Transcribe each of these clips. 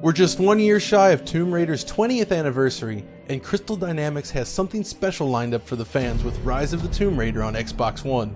We're just 1 year shy of Tomb Raider's 20th anniversary, and Crystal Dynamics has something special lined up for the fans with Rise of the Tomb Raider on Xbox One.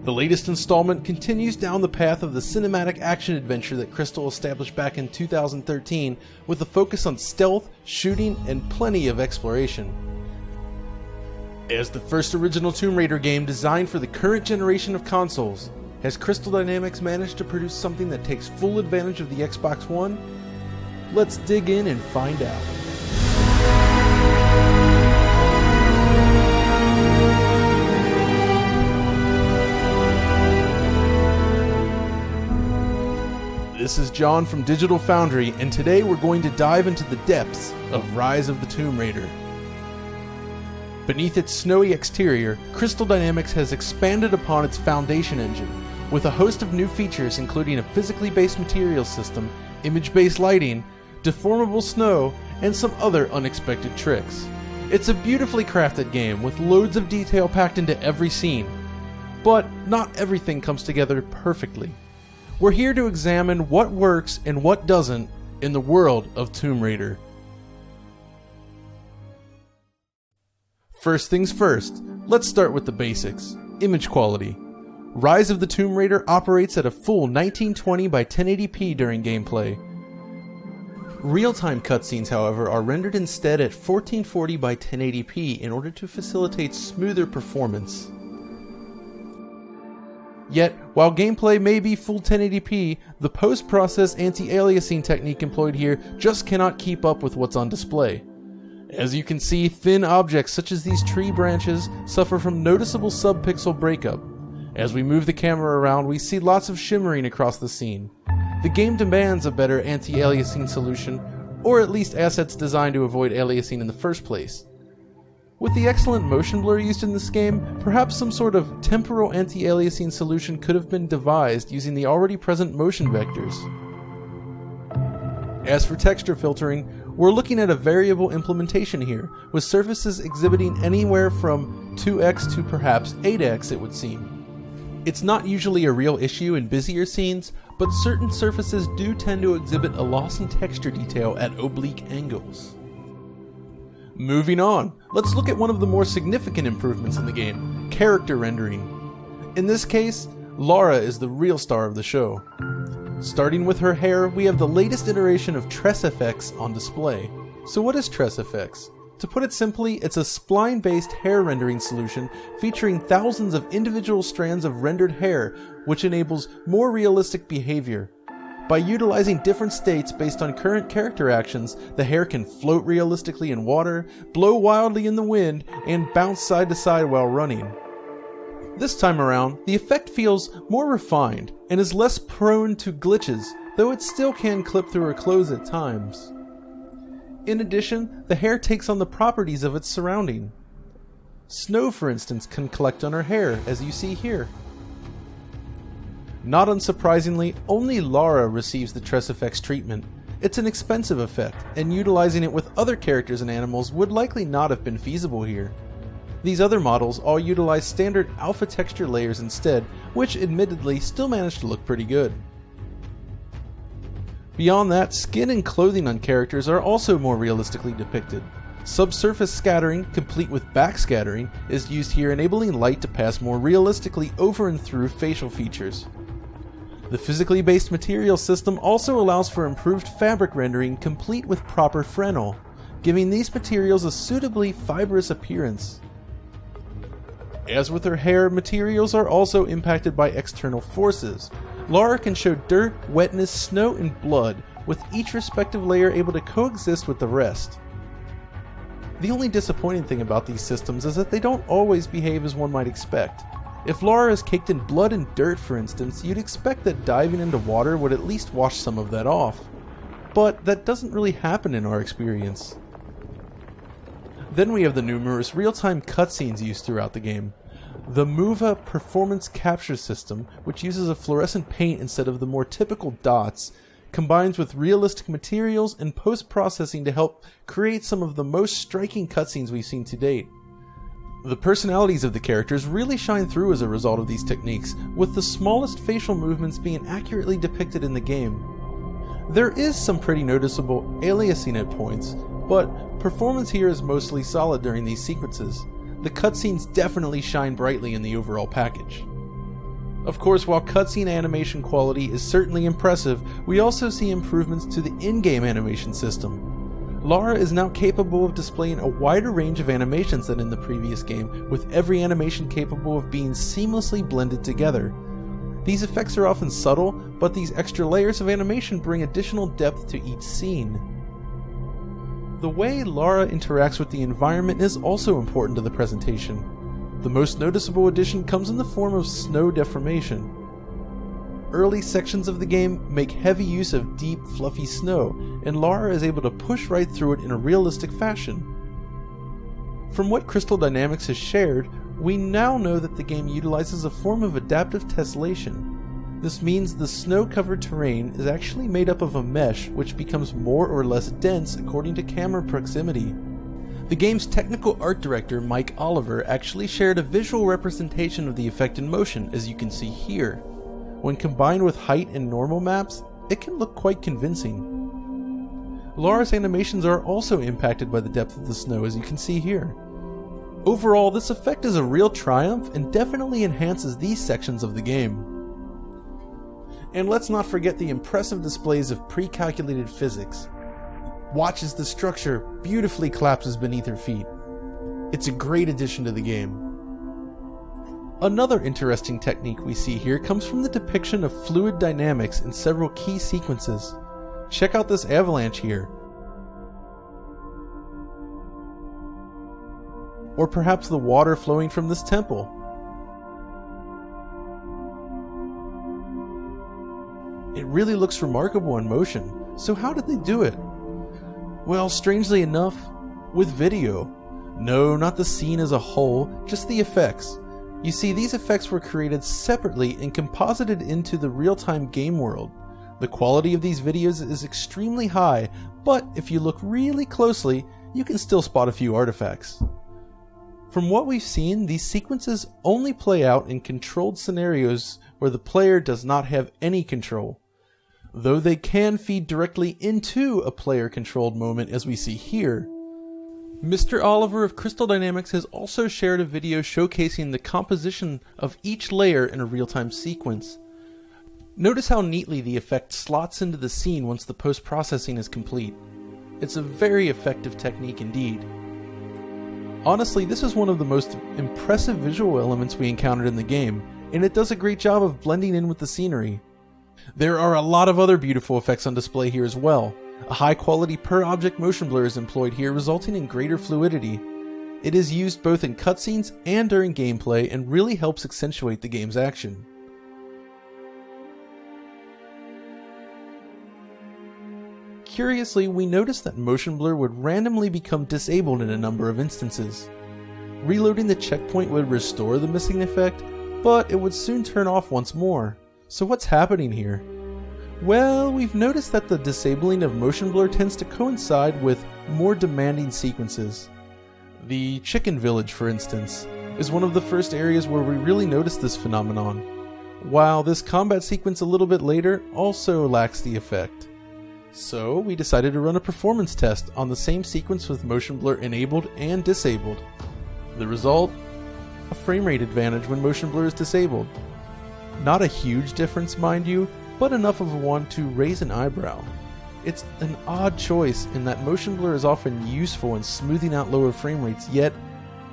The latest installment continues down the path of the cinematic action adventure that Crystal established back in 2013 with a focus on stealth, shooting, and plenty of exploration. As the first original Tomb Raider game designed for the current generation of consoles, has Crystal Dynamics managed to produce something that takes full advantage of the Xbox One? Let's dig in and find out. This is John from Digital Foundry, and today we're going to dive into the depths of Rise of the Tomb Raider. Beneath its snowy exterior, Crystal Dynamics has expanded upon its foundation engine, with a host of new features including a physically based materials system, image-based lighting, deformable snow, and some other unexpected tricks. It's a beautifully crafted game with loads of detail packed into every scene, but not everything comes together perfectly. We're here to examine what works and what doesn't in the world of Tomb Raider. First things first, let's start with the basics. Image quality. Rise of the Tomb Raider operates at a full 1920 by 1080p during gameplay. Real-time cutscenes, however, are rendered instead at 1440 by 1080p in order to facilitate smoother performance. Yet, while gameplay may be full 1080p, the post-process anti-aliasing technique employed here just cannot keep up with what's on display. As you can see, thin objects such as these tree branches suffer from noticeable subpixel breakup. As we move the camera around, we see lots of shimmering across the scene. The game demands a better anti-aliasing solution, or at least assets designed to avoid aliasing in the first place. With the excellent motion blur used in this game, perhaps some sort of temporal anti-aliasing solution could have been devised using the already present motion vectors. As for texture filtering, we're looking at a variable implementation here, with surfaces exhibiting anywhere from 2x to perhaps 8x, it would seem. It's not usually a real issue in busier scenes, but certain surfaces do tend to exhibit a loss in texture detail at oblique angles. Moving on, let's look at one of the more significant improvements in the game, character rendering. In this case, Lara is the real star of the show. Starting with her hair, we have the latest iteration of tressFX on display. So what is tressFX? To put it simply, it's a spline-based hair rendering solution featuring thousands of individual strands of rendered hair, which enables more realistic behavior. By utilizing different states based on current character actions, the hair can float realistically in water, blow wildly in the wind, and bounce side to side while running. This time around, the effect feels more refined and is less prone to glitches, though it still can clip through her clothes at times. In addition, the hair takes on the properties of its surrounding. Snow, for instance, can collect on her hair, as you see here. Not unsurprisingly, only Lara receives the tressFX treatment. It's an expensive effect, and utilizing it with other characters and animals would likely not have been feasible here. These other models all utilize standard alpha texture layers instead, which admittedly still manage to look pretty good. Beyond that, skin and clothing on characters are also more realistically depicted. Subsurface scattering, complete with backscattering, is used here, enabling light to pass more realistically over and through facial features. The physically based material system also allows for improved fabric rendering complete with proper Fresnel, giving these materials a suitably fibrous appearance. As with her hair, materials are also impacted by external forces. Lara can show dirt, wetness, snow, and blood, with each respective layer able to coexist with the rest. The only disappointing thing about these systems is that they don't always behave as one might expect. If Lara is caked in blood and dirt, for instance, you'd expect that diving into water would at least wash some of that off. But that doesn't really happen in our experience. Then we have the numerous real-time cutscenes used throughout the game. The MOVA performance capture system, which uses a fluorescent paint instead of the more typical dots, combines with realistic materials and post-processing to help create some of the most striking cutscenes we've seen to date. The personalities of the characters really shine through as a result of these techniques, with the smallest facial movements being accurately depicted in the game. There is some pretty noticeable aliasing at points, but performance here is mostly solid during these sequences. The cutscenes definitely shine brightly in the overall package. Of course, while cutscene animation quality is certainly impressive, we also see improvements to the in-game animation system. Lara is now capable of displaying a wider range of animations than in the previous game, with every animation capable of being seamlessly blended together. These effects are often subtle, but these extra layers of animation bring additional depth to each scene. The way Lara interacts with the environment is also important to the presentation. The most noticeable addition comes in the form of snow deformation. Early sections of the game make heavy use of deep, fluffy snow, and Lara is able to push right through it in a realistic fashion. From what Crystal Dynamics has shared, we now know that the game utilizes a form of adaptive tessellation. This means the snow-covered terrain is actually made up of a mesh which becomes more or less dense according to camera proximity. The game's technical art director, Mike Oliver, actually shared a visual representation of the effect in motion, as you can see here. When combined with height and normal maps, it can look quite convincing. Lara's animations are also impacted by the depth of the snow, as you can see here. Overall, this effect is a real triumph and definitely enhances these sections of the game. And let's not forget the impressive displays of pre-calculated physics. Watch as the structure beautifully collapses beneath her feet. It's a great addition to the game. Another interesting technique we see here comes from the depiction of fluid dynamics in several key sequences. Check out this avalanche here. Or perhaps the water flowing from this temple. It really looks remarkable in motion, so how did they do it? Well, strangely enough, with video. No, not the scene as a whole, just the effects. You see, these effects were created separately and composited into the real-time game world. The quality of these videos is extremely high, but if you look really closely, you can still spot a few artifacts. From what we've seen, these sequences only play out in controlled scenarios where the player does not have any control. Though they can feed directly into a player-controlled moment as we see here. Mr. Oliver of Crystal Dynamics has also shared a video showcasing the composition of each layer in a real-time sequence. Notice how neatly the effect slots into the scene once the post-processing is complete. It's a very effective technique indeed. Honestly, this is one of the most impressive visual elements we encountered in the game, and it does a great job of blending in with the scenery. There are a lot of other beautiful effects on display here as well. A high quality per object motion blur is employed here, resulting in greater fluidity. It is used both in cutscenes and during gameplay and really helps accentuate the game's action. Curiously, we noticed that motion blur would randomly become disabled in a number of instances. Reloading the checkpoint would restore the missing effect, but it would soon turn off once more. So what's happening here? Well, we've noticed that the disabling of motion blur tends to coincide with more demanding sequences. The Chicken Village, for instance, is one of the first areas where we really notice this phenomenon, while this combat sequence a little bit later also lacks the effect. So we decided to run a performance test on the same sequence with motion blur enabled and disabled. The result? A frame rate advantage when motion blur is disabled. Not a huge difference, mind you, but enough of one to raise an eyebrow. It's an odd choice in that motion blur is often useful in smoothing out lower frame rates, yet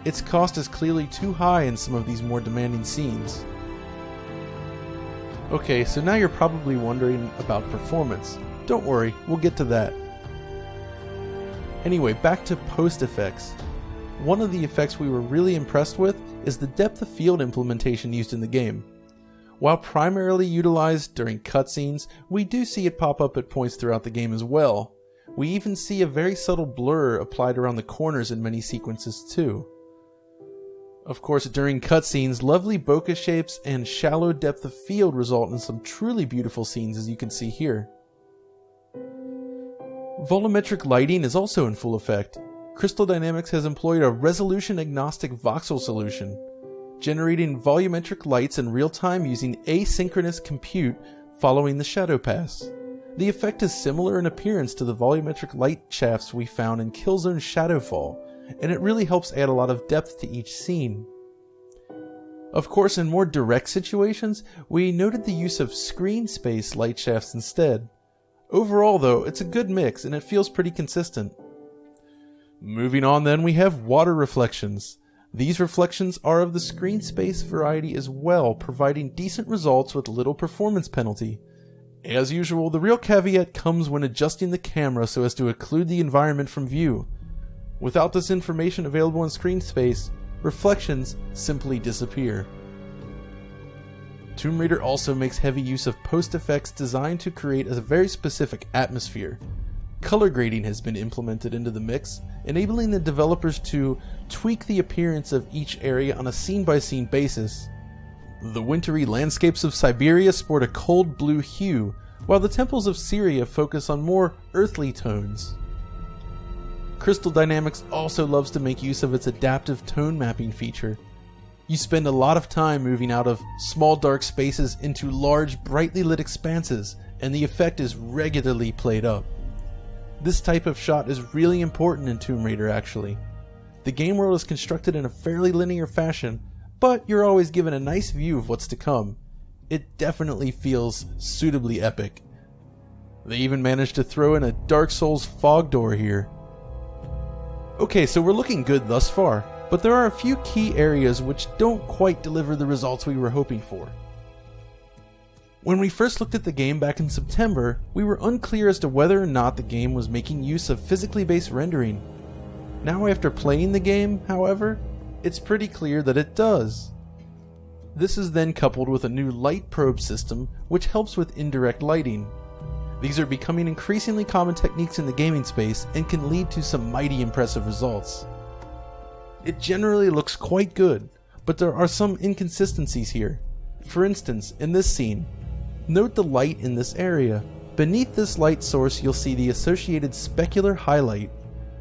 its cost is clearly too high in some of these more demanding scenes. Okay, so now you're probably wondering about performance. Don't worry, we'll get to that. Anyway, back to post effects. One of the effects we were really impressed with is the depth of field implementation used in the game. While primarily utilized during cutscenes, we do see it pop up at points throughout the game as well. We even see a very subtle blur applied around the corners in many sequences too. Of course, during cutscenes, lovely bokeh shapes and shallow depth of field result in some truly beautiful scenes, as you can see here. Volumetric lighting is also in full effect. Crystal Dynamics has employed a resolution-agnostic voxel solution, generating volumetric lights in real time using asynchronous compute following the shadow pass. The effect is similar in appearance to the volumetric light shafts we found in Killzone Shadowfall, and it really helps add a lot of depth to each scene. Of course, in more direct situations, we noted the use of screen space light shafts instead. Overall though, it's a good mix and it feels pretty consistent. Moving on then, we have water reflections. These reflections are of the screen space variety as well, providing decent results with little performance penalty. As usual, the real caveat comes when adjusting the camera so as to occlude the environment from view. Without this information available in screen space, reflections simply disappear. Tomb Raider also makes heavy use of post effects designed to create a very specific atmosphere. Color grading has been implemented into the mix, enabling the developers to tweak the appearance of each area on a scene-by-scene basis. The wintry landscapes of Siberia sport a cold blue hue, while the temples of Syria focus on more earthly tones. Crystal Dynamics also loves to make use of its adaptive tone mapping feature. You spend a lot of time moving out of small dark spaces into large brightly lit expanses, and the effect is regularly played up. This type of shot is really important in Tomb Raider actually. The game world is constructed in a fairly linear fashion, but you're always given a nice view of what's to come. It definitely feels suitably epic. They even managed to throw in a Dark Souls fog door here. Okay, so we're looking good thus far, but there are a few key areas which don't quite deliver the results we were hoping for. When we first looked at the game back in September, we were unclear as to whether or not the game was making use of physically based rendering. Now after playing the game, however, it's pretty clear that it does. This is then coupled with a new light probe system which helps with indirect lighting. These are becoming increasingly common techniques in the gaming space and can lead to some mighty impressive results. It generally looks quite good, but there are some inconsistencies here. For instance, in this scene, note the light in this area. Beneath this light source you'll see the associated specular highlight.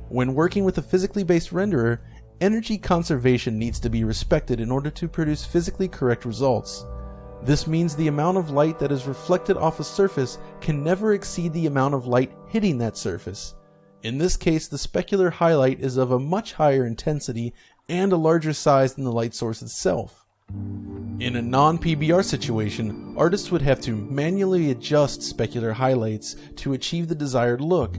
When working with a physically based renderer, energy conservation needs to be respected in order to produce physically correct results. This means the amount of light that is reflected off a surface can never exceed the amount of light hitting that surface. In this case, the specular highlight is of a much higher intensity and a larger size than the light source itself. In a non-PBR situation, artists would have to manually adjust specular highlights to achieve the desired look.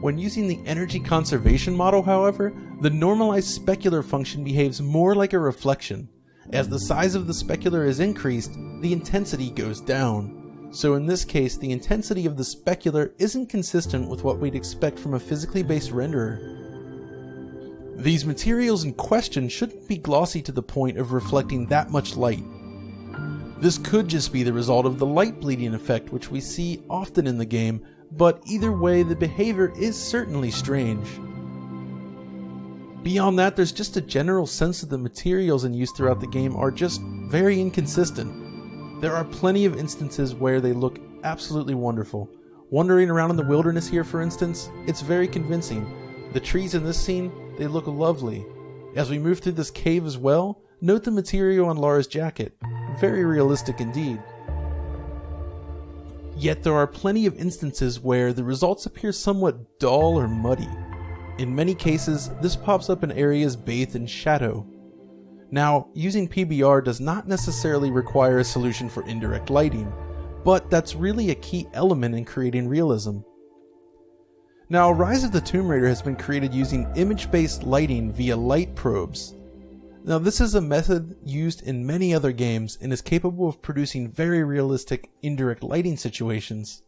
When using the energy conservation model, however, the normalized specular function behaves more like a reflection. As the size of the specular is increased, the intensity goes down. So in this case, the intensity of the specular isn't consistent with what we'd expect from a physically based renderer. These materials in question shouldn't be glossy to the point of reflecting that much light. This could just be the result of the light bleeding effect which we see often in the game, but either way the behavior is certainly strange. Beyond that, there's just a general sense that the materials in use throughout the game are just very inconsistent. There are plenty of instances where they look absolutely wonderful. Wandering around in the wilderness here, for instance, it's very convincing. The trees in this scene, they look lovely. As we move through this cave as well, note the material on Lara's jacket. Very realistic indeed. Yet there are plenty of instances where the results appear somewhat dull or muddy. In many cases, this pops up in areas bathed in shadow. Now, using PBR does not necessarily require a solution for indirect lighting, but that's really a key element in creating realism. Now, Rise of the Tomb Raider has been created using image-based lighting via light probes. Now, this is a method used in many other games and is capable of producing very realistic indirect lighting situations.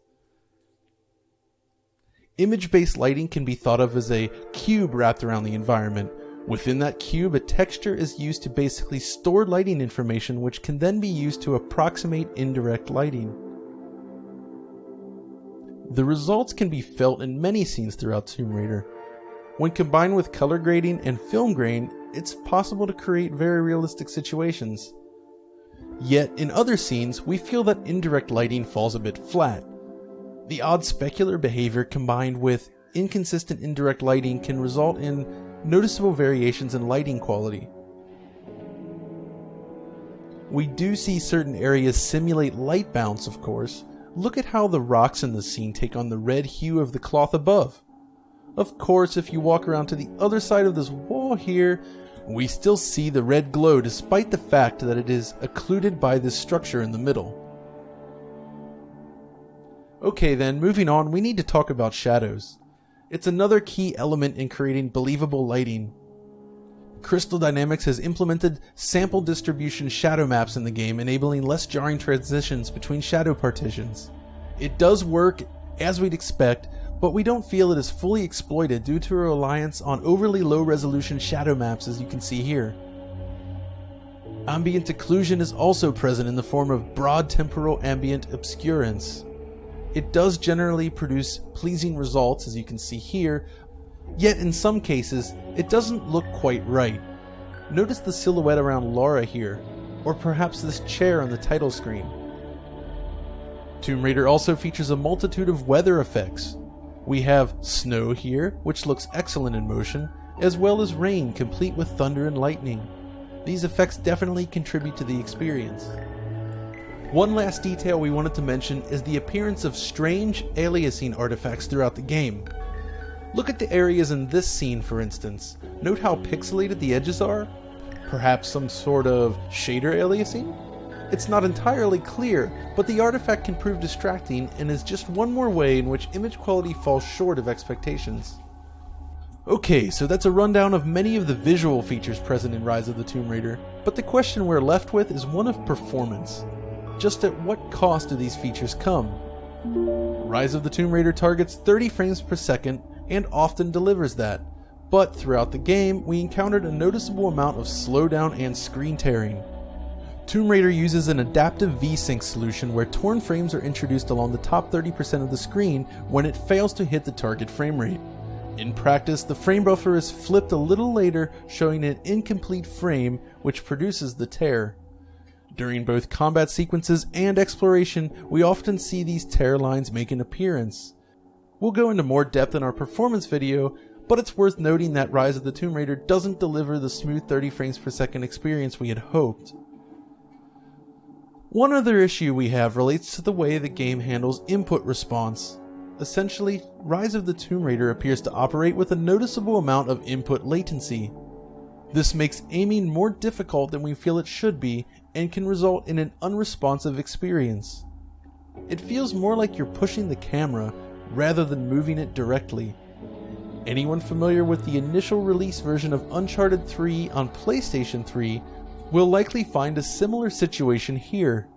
Image-based lighting can be thought of as a cube wrapped around the environment. Within that cube, a texture is used to basically store lighting information which can then be used to approximate indirect lighting. The results can be felt in many scenes throughout Tomb Raider. When combined with color grading and film grain, it's possible to create very realistic situations. Yet in other scenes, we feel that indirect lighting falls a bit flat. The odd specular behavior combined with inconsistent indirect lighting can result in noticeable variations in lighting quality. We do see certain areas simulate light bounce, of course, look at how the rocks in the scene take on the red hue of the cloth above. Of course, if you walk around to the other side of this wall here, we still see the red glow despite the fact that it is occluded by this structure in the middle. Okay then, moving on, we need to talk about shadows. It's another key element in creating believable lighting. Crystal Dynamics has implemented sample distribution shadow maps in the game, enabling less jarring transitions between shadow partitions. It does work as we'd expect, but we don't feel it is fully exploited due to a reliance on overly low resolution shadow maps, as you can see here. Ambient occlusion is also present in the form of broad temporal ambient obscurance. It does generally produce pleasing results, as you can see here, yet in some cases it doesn't look quite right. Notice the silhouette around Laura here, or perhaps this chair on the title screen. Tomb Raider also features a multitude of weather effects. We have snow here, which looks excellent in motion, as well as rain complete with thunder and lightning. These effects definitely contribute to the experience. One last detail we wanted to mention is the appearance of strange aliasing artifacts throughout the game. Look at the areas in this scene, for instance. Note how pixelated the edges are? Perhaps some sort of shader aliasing? It's not entirely clear, but the artifact can prove distracting and is just one more way in which image quality falls short of expectations. Okay, so that's a rundown of many of the visual features present in Rise of the Tomb Raider, but the question we're left with is one of performance. Just at what cost do these features come? Rise of the Tomb Raider targets 30 frames per second and often delivers that, but throughout the game we encountered a noticeable amount of slowdown and screen tearing. Tomb Raider uses an adaptive VSync solution where torn frames are introduced along the top 30% of the screen when it fails to hit the target frame rate. In practice, the frame buffer is flipped a little later, showing an incomplete frame, which produces the tear. During both combat sequences and exploration, we often see these tear lines make an appearance. We'll go into more depth in our performance video, but it's worth noting that Rise of the Tomb Raider doesn't deliver the smooth 30 frames per second experience we had hoped. One other issue we have relates to the way the game handles input response. Essentially, Rise of the Tomb Raider appears to operate with a noticeable amount of input latency. This makes aiming more difficult than we feel it should be and can result in an unresponsive experience. It feels more like you're pushing the camera rather than moving it directly. Anyone familiar with the initial release version of Uncharted 3 on PlayStation 3 will likely find a similar situation here.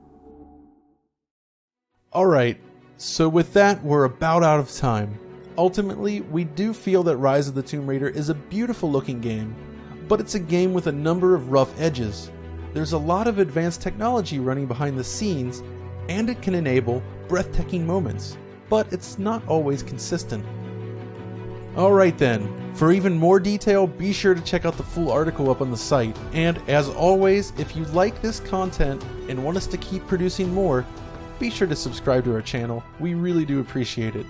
Alright, so with that, we're about out of time. Ultimately, we do feel that Rise of the Tomb Raider is a beautiful looking game, but it's a game with a number of rough edges. There's a lot of advanced technology running behind the scenes, and it can enable breathtaking moments, but it's not always consistent. Alright then, for even more detail, be sure to check out the full article up on the site, and as always, if you like this content and want us to keep producing more, be sure to subscribe to our channel. We really do appreciate it.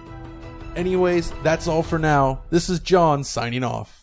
Anyways, that's all for now. This is John signing off.